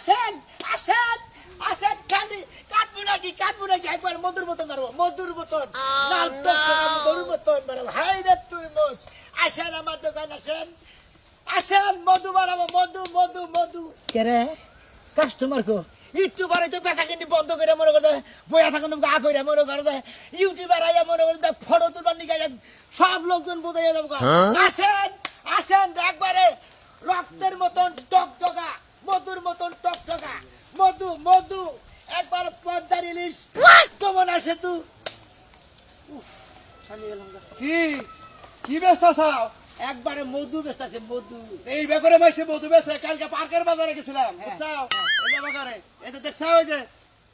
আসেন আসেন আসেন খালি কাটবো নাকি একবার মধুর মতন মারবো মধুর মতন লাল টকটকা মধুর মতন মারবো হাই রে তুরমুজ আসেন আমার দোকান আসেন আসেন মধু বানাবো মধু মধু মধু কে রে কাস্টমার কো ইউটিউবার তো পেশা কিনি বন্ধ করে মনে করে বইয়া থাকুন গা করে মনে করে ইউটিউবার আইয়া মনে করে ফটো তুলবার নিকে সব লোকজন বোঝাইয়া যাবো আসেন আসেন একবারে রক্তের মতন টকটকা মধুর মতন টকটকা মধু মধু একবার পদ্মার ইলিশ কেমন আসে তু কি কি ব্যস্ত আছাও? একবারে মধু বেচতেছে মধু এই বেকরে মাসে মধু বেচে কালকে পার্কের বাজারে গেছিলাম বুঝছাও? এই যে বাজারে এই যে দেখছাও এই যে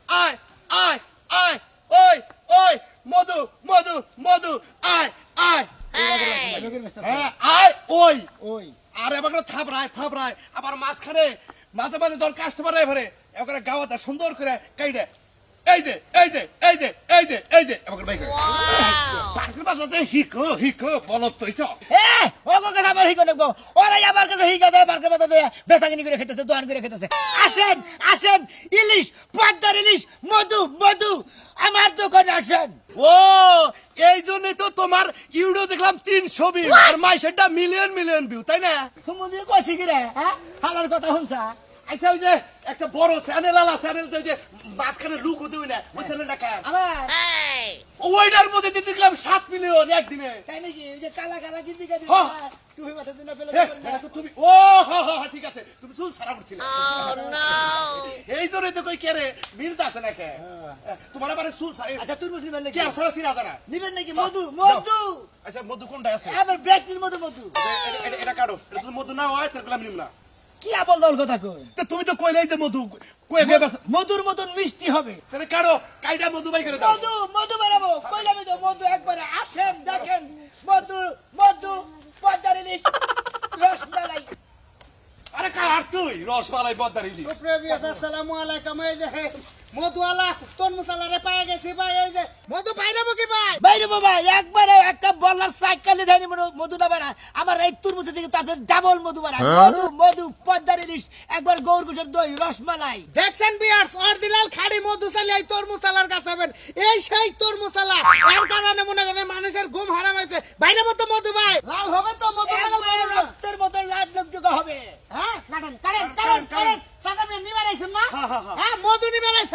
আয় আয় আয় ওই ওই মধু মধু মধু আয় আয় হ্যাঁ আয় ওই ওই আর এবার থাপড়ায় আবার মাঝখানে মাঝে মাঝে যখন কাস্টমার এবারে এবার গাওয়াটা সুন্দর করে কাইডে এই যে এই যে এই যে এই যে এই যে এবার বাই করে পার্কের বাজারে হিকো বলত তো ইসো ও কাছে আমার হিকো নেবো ওরা আমার কাছে হিকা দেয় পার্কে বাতা দেয় বেচাকিনি করে খেতেছে দোয়ান করে খেতেছে আসেন আসেন ইলিশ পদ্মার ইলিশ মধু মধু আমার দোকানে আসেন ও এই জন্যই তো তোমার ইউটিউব দেখলাম 300 ভিউ আর মাইসেরটা মিলিয়ন মিলিয়ন ভিউ তাই না? তুমি কইছি কি রে হ্যাঁ হালার কথা শুনছা আচ্ছা ওই যে একটা বড় চ্যানেল আলা চ্যানেল যে মাঝখানে লুক দিই না ওই চ্যানেলটা কার? আমার ওইটার মধ্যে দিতে দেখলাম 7 মিলিয়ন একদিনে। তাই নাকি ওই যে কালা কালা গিজি গাজি হ্যাঁ। টুপি মাথা দিনা ফেলে এটা তো তুমি ও হ্যাঁ ঠিক আছে তুমি চুল ছাড়া করছিলে এই জন্যই তো কই কেরে মিলতা আছে না কে তোমার আবার চুল ছাড়া আচ্ছা তুই মুসলিম নাকি কি ছাড়া ছিড়া জানা নিবেন নাকি মধু মধু আচ্ছা মধু কোনটা আছে আবার ব্রেকটির মধু মধু এটা কাটো এটা তো মধু না হয় তার গোলাম নিম না কি আপল দল কথা কই তা তুমি তো কইলাই যে মধু কই গে বাস মধুর মতন মিষ্টি হবে তাহলে কাটো কাইডা মধু বাই করে দাও মধু মধু বানাবো কইলাম তো মধু একবারে আসেন দেখেন মধু মধু পদ্মার ইলিশ রসমালাই আরে কার তুই রসমালাই বদ্দার ইলি প্রেভিয়াস আসসালামু আলাইকুম এই যে মধুওয়ালা তোর মশলারে পায়ে গেছি ভাই এই যে মধু পাইরা কি ভাই বাইরে বাবা একবারে একটা বলার সাইকেলে যায়নি মধু না বানা আমার এই তুরমুজ থেকে তার ডাবল মধু বানা মধু মধু পদ্মার ইলিশ একবার গৌর কুশের দই রসমালাই দেখছেন বিয়ার্স অরিজিনাল খাড়ি মধু চালি এই তোর মশলার কাছে হবেন এই সেই তোর মশলা এর কারণে মনে করেন মানুষের ঘুম হারাম হয়েছে বাইরে মতো মধু ভাই লাল হবে তো মধু একবারে রক্তের মতো লাল টুকটুকা হবে হ্যাঁ কাটেন সাদা মেয়ে নিবে রাইছেন না হ্যাঁ মধু নিবে রাইছেন